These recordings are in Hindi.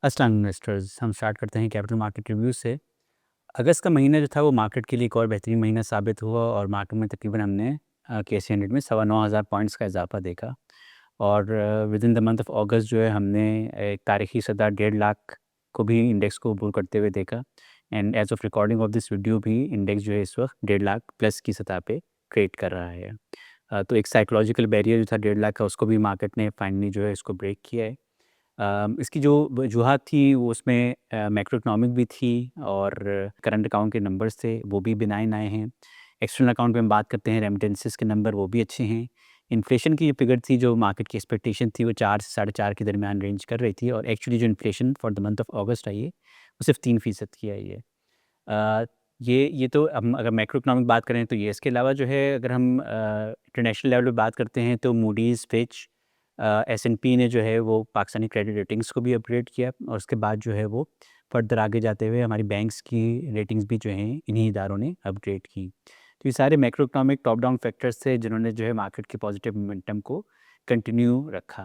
अस्सलाम इन्वेस्टर्स, हम स्टार्ट करते हैं कैपिटल मार्केट रिव्यू से। अगस्त का महीना जो था वो मार्केट के लिए एक और बेहतरीन महीना साबित हुआ और मार्केट में तकरीबन हमने केसी 100 में 9,500 पॉइंट्स का इजाफा देखा। और with in the month of अगस्त जो है हमने एक तारीखी सतह 1.5 लाख को भी इंडेक्स को अबूर करते हुए देखा। And as of recording of this video भी इंडेक्स जो है इस वक्त 1.5 लाख प्लस की सतह पे ट्रेड कर रहा है। तो एक साइकोलॉजिकल बैरियर जो था 1.5 लाख का, उसको भी मार्केट ने फाइनली जो है इसको ब्रेक किया है। इसकी जो वजूहात थी वो उसमें मैक्रो इकनॉमिक भी थी और करंट अकाउंट के नंबर्स थे वो भी बिनाइन आए हैं। एक्सटर्नल अकाउंट पे हम बात करते हैं, रेमिटेंसेस के नंबर वो भी अच्छे हैं। इन्फ्लेशन की जो फिगर थी, जो मार्केट की एक्सपेक्टेशन थी, वो 4 से 4.5 के दरमियान रेंज कर रही थी और एक्चुअली जो inflation for the month of August आई है वो सिर्फ 3% की आई है। अ, ये तो हम अगर मैक्रो इकनॉमिक बात करें तो ये, इसके अलावा जो है अगर हम इंटरनेशनल लेवल पे बात करते हैं तो मूडीज़, फिच, एस&पी ने जो है वो पाकिस्तानी क्रेडिट रेटिंग्स को भी अपग्रेड किया और उसके बाद जो है वो फर्दर आगे जाते हुए हमारी बैंक्स की रेटिंग्स भी जो हैं इन्हीं इदारों ने अपग्रेड की। तो ये सारे macro economic top down factors थे जिन्होंने जो है मार्केट के पॉजिटिव मोमेंटम को कंटिन्यू रखा।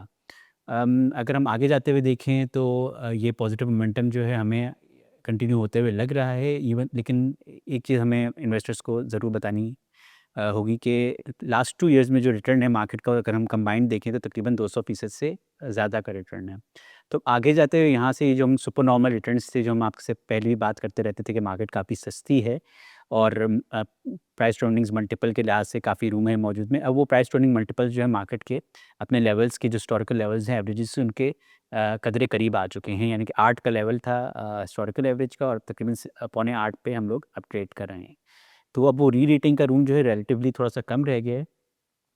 अगर हम आगे जाते हुए देखें तो ये पॉजिटिव मोमेंटम जो है हमें कंटिन्यू होते हुए लग रहा है इवन, लेकिन एक चीज़ हमें इन्वेस्टर्स को ज़रूर बतानी होगी कि लास्ट 2 इयर्स में जो रिटर्न है मार्केट का, अगर हम कंबाइंड देखें तो तकरीबन 200% से ज़्यादा का रिटर्न है। तो आगे जाते हुए यहाँ से ये जो हम सुपर नॉर्मल रिटर्न्स थे, जो हम आपसे पहले भी बात करते रहते थे कि मार्केट काफ़ी सस्ती है और प्राइस टू अर्निंग्स मल्टीपल के लिहाज से काफ़ी रूम है मौजूद में। अब वो प्राइस टू अर्निंग मल्टीपल जो है मार्केट के अपने लेवल्स के जो हिस्टोरिकल लेवल्स हैं, एवरेजेस से उनके कदरे करीब आ चुके हैं। यानी कि 8 का लेवल था हिस्टोरिकल एवरेज का और तकरीबन पौने 8 पे हम लोग अब ट्रेड कर रहे हैं। तो अब वो री-रेटिंग का रूम जो है रिलेटिवली थोड़ा-सा कम रह गया है।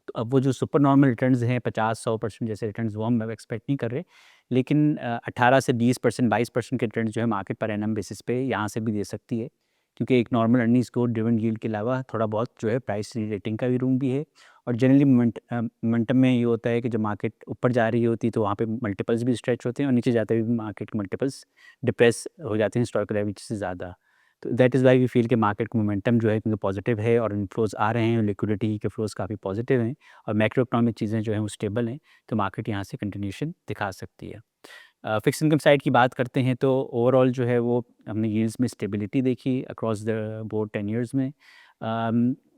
तो अब वो जो सुपर नॉर्मल रिटर्न्स हैं 50-100% जैसे रिटर्न्स, वो हम अब एक्सपेक्ट नहीं कर रहे। लेकिन 18 से 20%, 22% के रिटर्न्स जो है मार्केट पर एनम बेसिस पे यहाँ से भी दे सकती है। क्योंकि एक normal earnings growth driven yield के अलावा थोड़ा बहुत जो है प्राइस री-रेटिंग का भी रूम भी है। और जनरली मोमेंटम में ये होता है कि जब मार्केट ऊपर जा रही होती है तो वहाँ पे मल्टीपल्स भी स्ट्रेच होते हैं और नीचे जाते हुए भी मार्केट के मल्टीपल्स डिप्रेस हो जाते हैं हिस्टोरिकल एवरेज से ज़्यादा। तो that is why we feel कि मार्केट का मोमेंटम जो है क्योंकि पॉजिटिव है और इनफ्लोज़ आ रहे हैं, लिक्विडिटी के फ्लोज़ काफ़ी पॉजिटिव हैं और मैक्रो इकोनॉमिक चीज़ें जो हैं वो स्टेबल हैं, तो मार्केट यहाँ से कंटिन्यूएशन दिखा सकती है। फिक्स इनकम साइड की बात करते हैं तो ओवरऑल जो है वो हमने यील्ड्स में स्टेबिलिटी देखी अक्रॉस द बोर्ड 10 इयर्स में।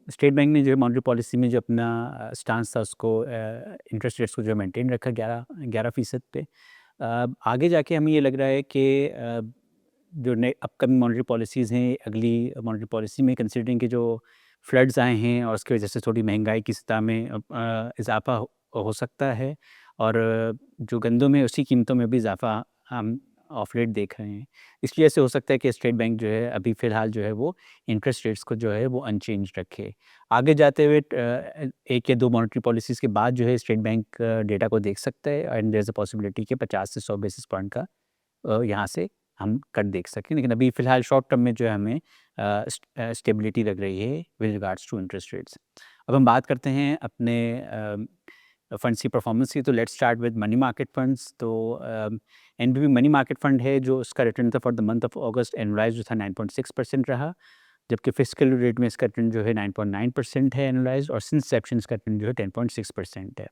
स्टेट बैंक ने जो है मॉनेटरी पॉलिसी में जो अपना स्टांस था उसको इंटरेस्ट रेट्स को जो मेंटेन रखा 11% पे। आगे जाके हमें ये लग रहा है कि जो नए अपकमिंग मॉनेटरी पॉलिसीज़ हैं, अगली मॉनेटरी पॉलिसी में कंसिडरिंग के जो फ्लड्स आए हैं और उसकी वजह से थोड़ी महंगाई की सतह में इज़ाफ़ा हो सकता है और जो गंदम है उसकी कीमतों में भी इज़ाफ़ा हम ऑफ लेट देख रहे हैं। इसलिए ऐसे हो सकता है कि स्टेट बैंक जो है अभी फ़िलहाल जो है वो इंटरेस्ट रेट्स को जो है वो अनचेंज रखे। आगे जाते हुए 1 या 2 मॉनेटरी पॉलिसीज़ के बाद जो है स्टेट बैंक डेटा को देख सकता है and there is a possibility कि 50 से 100 बेसिस पॉइंट का यहाँ से हम कट देख सकें। लेकिन अभी फ़िलहाल शॉर्ट टर्म में जो है हमें स्टेबिलिटी लग रही है with regards to interest rates. अब हम बात करते हैं अपने फंड्स की परफॉर्मेंस की, तो let's start with money market funds. तो एनबीबी मनी मार्केट फंड है जो उसका रिटर्न था for the month of August annualize जो था 9.6% रहा, जबकि फिस्कल रेट में इसका रिटर्न जो है 9.9% है एनुअलाइज़्ड और सिंस इंसेप्शन इसका रिटर्न जो है 10.6% है।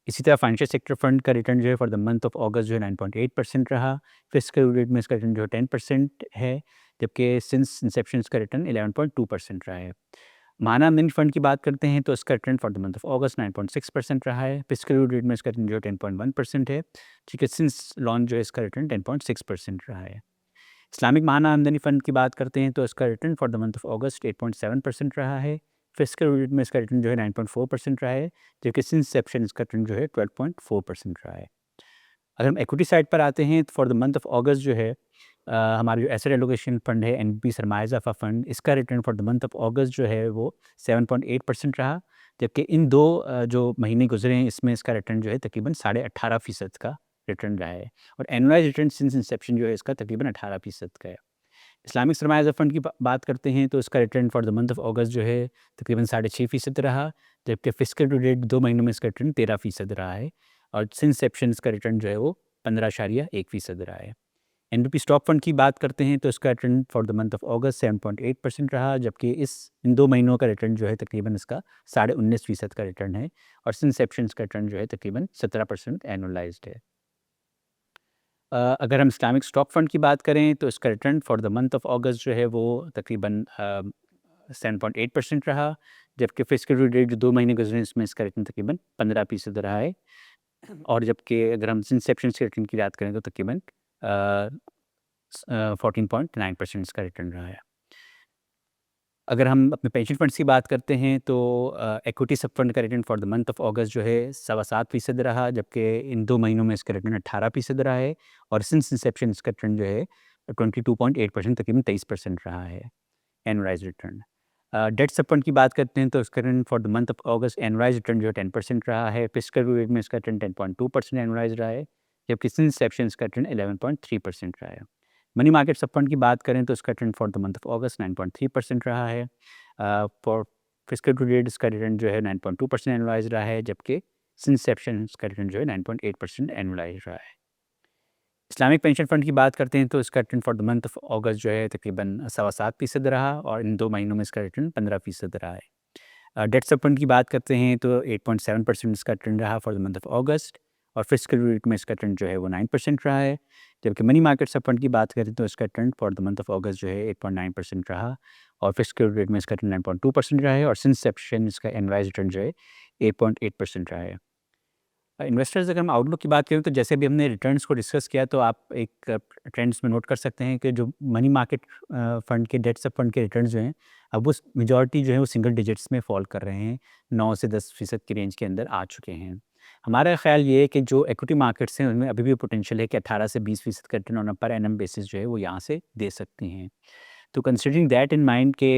इसी तरह फाइनेंशियल सेक्टर फंड का रिटर्न जो है फॉर द मंथ ऑफ अगस्त जो है 9.8% रहा। फिस्कल रेट में इसका रिटर्न जो है 10% है, जबकि सिंस इंसेप्शन इसका रिटर्न 11.2% रहा है। महाना मिंट फंड की बात करते हैं तो इसका return for the month of अगस्त 9.6% रहा है। फिस्कल रेट में इसका रिटर्न जो है 10.1% है, ठीक है। सिंस लॉन्च जो है इसका रिटर्न 10.6% रहा है। इस्लामिक महाना आमदनी फ़ंड की बात करते हैं तो इसका return for the month of अगस्त 8.7% रहा है। फिस्कल रेट में इसका रिटर्न जो है 9.4% रहा है, जबकि सिंस इंसेप्शन इसका रिटर्न जो है 12.4% रहा है। अगर हम इक्विटी साइड पर आते हैं तो फॉर द मंथ ऑफ अगस्त जो है हमारा जो एसेट एलोकेशन फंड है एनपी सरमाया इज़ाफ़ा फंड, इसका return for the month of अगस्त जो है वो 7.8% रहा, जबकि इन 2 जो महीने गुजरे हैं इसमें इसका रिटर्न जो है तकरीबन 18.5% का रिटर्न रहा है और एनुअलाइज़्ड रिटर्न सिंस इंसेप्शन जो है इसका तकरीबन 18% का है। इस्लामिक सरमाया इज़ाफ़ा फंड की बात करते हैं तो इसका return for the month of अगस्त जो है तकरीबन 6.5% रहा, जबकि फिस्कल टू डेट 2 महीनों में इसका रिटर्न 13% रहा है और सिंस इंसेप्शन इसका रिटर्न जो है वो 15.1% रहा है। एनपी स्टॉक फंड की बात करते हैं तो इसका return for the month of अगस्त 7.8% रहा, जबकि इन 2 महीनों का रिटर्न जो है तकरीबन इसका 19.5% का रिटर्न है और सिंस इंसेप्शन इसका रिटर्न जो है तकरीबन 17% एनुअलाइज़्ड है। अगर हम इस्लामिक स्टॉक फंड की बात करें तो इसका return for the month of अगस्त जो है वो तकरीबन 7.8% रहा, जबकि फिस्कल डेट जो 2 महीने गुजरे इसमें इसका रिटर्न तकरीबन 15% रहा है। और जबकि अगर हम इंसेप्शन से रिटर्न की बात करें तो तकरीबन 14.9% इसका रिटर्न रहा है। अगर हम अपने पेंशन फंड्स की बात करते हैं तो इक्विटी सब फंड का return for the month of अगस्त जो है 7.25% रहा, जबकि इन 2 महीनों में इसका रिटर्न 18% रहा है। और सिंस इंसेप्शन इसका रिटर्न जो है 22.8% तकरीबन 23% रहा है एनुअलाइज्ड रिटर्न। डेट सब फंड की बात करते हैं तो इसका return for the month of August annualised return जो है 10% रहा है। फिस्कल पीरियड में इसका रिटर्न 10.2% एनुअलाइज्ड रहा है, जबकि सिंस इंसेप्शन इसका रिटर्न 11.3% रहा है। मनी मार्केट सब फंड की बात करें तो इसका return for the month of अगस्त 9.3% रहा है। फॉर फिस्कल पीरियड इसका रिटर्न जो है 9.2% एनुअलाइज्ड रहा है, जबकि सिंस इंसेप्शन इसका रिटर्न जो है 9.8% एनुअलाइज्ड रहा है। इस्लामिक पेंशन फंड की बात करते हैं तो इसका return for the month of अगस्त जो है तकरीबन 7.25% रहा, और इन 2 महीनों में इसका रिटर्न 15% रहा है। डेट सब फंड की बात करते हैं तो 8.7% इसका रिटर्न रहा फॉर द मंथ ऑफ अगस्त, और फिस्कल पीरियड में इसका रिटर्न जो है वो 9% रहा है। जबकि मनी मार्केट सब फंड की बात करें तो इसका return for the month of अगस्त जो है 8.9% रहा, और फिस्कल पीरियड में इसका रिटर्न 9.2% रहा है, और सिंस इंसेप्शन इसका एनुअलाइज्ड रिटर्न जो है 8.8% रहा है। इन्वेस्टर्स अगर हम आउटलुक की बात करें तो जैसे भी हमने रिटर्न्स को डिस्कस किया, तो आप एक ट्रेंड्स में नोट कर सकते हैं कि जो मनी मार्केट फंड के डेट सब फंड के रिटर्न्स जो हैं, अब वो मेजॉरिटी जो है वो सिंगल डिजिट्स में फॉल कर रहे हैं, 9 से 10% की रेंज के अंदर आ चुके हैं। हमारा ख्याल ये है कि जो इक्विटी मार्केट्स हैं उनमें अभी भी पोटेंशियल है कि 18 से 20% का return on a per annum basis जो है वो यहाँ से दे सकते हैं। तो कंसिडरिंग दैट इन माइंड के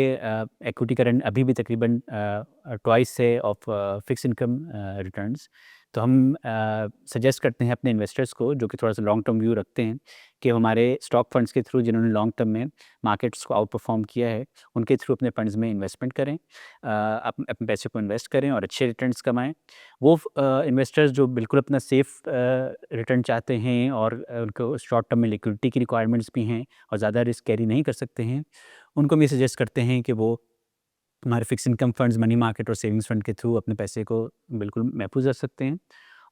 इक्विटी का रन अभी भी तकरीबन ट्वाइस से ऑफ फिक्स इनकम रिटर्न्स, तो हम सजेस्ट करते हैं अपने इन्वेस्टर्स को जो कि थोड़ा सा लॉन्ग टर्म व्यू रखते हैं कि हमारे स्टॉक फंड्स के थ्रू जिन्होंने लॉन्ग टर्म में मार्केट्स को आउट परफॉर्म किया है, उनके थ्रू अपने फंड्स में इन्वेस्टमेंट करें, अपने पैसे को इन्वेस्ट करें और अच्छे रिटर्न्स कमाएं। वो इन्वेस्टर्स जो बिल्कुल अपना सेफ रिटर्न चाहते हैं और उनको शॉर्ट टर्म में लिक्विडिटी की रिक्वायरमेंट्स भी हैं और ज़्यादा रिस्क कैरी नहीं कर सकते हैं, उनको हम ये सजेस्ट करते हैं कि वो हमारे fix income funds, money market और सेविंग्स फंड के थ्रू अपने पैसे को बिल्कुल महफूज रख सकते हैं।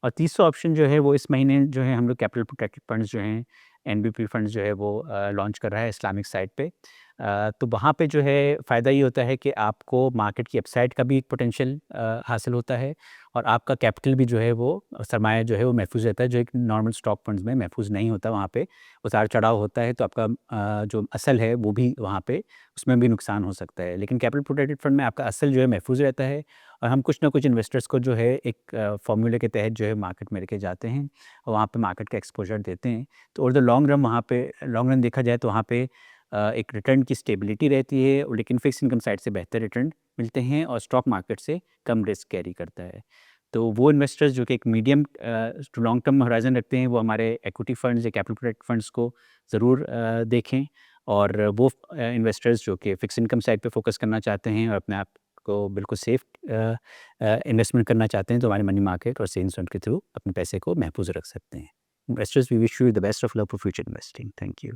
और तीसरा ऑप्शन जो है वो इस महीने जो है हम लोग कैपिटल प्रोटेक्टेड फंड्स जो हैं, एनबीपी फंड्स जो है वो लॉन्च कर रहा है इस्लामिक साइड पे। तो वहाँ पे जो है फ़ायदा ये होता है कि आपको मार्केट की अपसाइड का भी एक पोटेंशियल हासिल होता है, और आपका कैपिटल भी जो है वो सरमाया जो है वो महफूज रहता है, जो एक नॉर्मल स्टॉक फंड्स में महफूज नहीं होता। वहाँ पे उतार चढ़ाव होता है, तो आपका जो असल है वो भी वहाँ पे उसमें भी नुकसान हो सकता है। लेकिन कैपिटल प्रोटेक्टेड फंड में आपका असल जो है महफूज रहता है, और हम कुछ ना कुछ इन्वेस्टर्स को जो है एक फॉर्मूले के तहत जो है मार्केट में लेके जाते हैं और वहाँ पे मार्केट का एक्सपोजर देते हैं। तो ओवर द लॉन्ग रन वहाँ पे लॉन्ग रन देखा जाए तो वहाँ पे एक रिटर्न की स्टेबिलिटी रहती है, और लेकिन फिक्स इनकम साइड से बेहतर रिटर्न मिलते हैं और स्टॉक मार्केट से कम रिस्क कैरी करता है। तो वो इन्वेस्टर्स जो कि एक medium to long term horizon रखते हैं, वो हमारे इक्विटी फंड्स या कैपिटल प्रोटेक्ट फंड्स को ज़रूर देखें। और वो इन्वेस्टर्स जो कि फिक्स इनकम साइड पे फोकस करना चाहते हैं और अपने आप को बिल्कुल सेफ इन्वेस्टमेंट करना चाहते हैं, तो हमारे मनी मार्केट और सेविंग्स फंड के थ्रू अपने पैसे को महफूज रख सकते हैं। Investors, we wish you the best of luck for future investing. Thank you.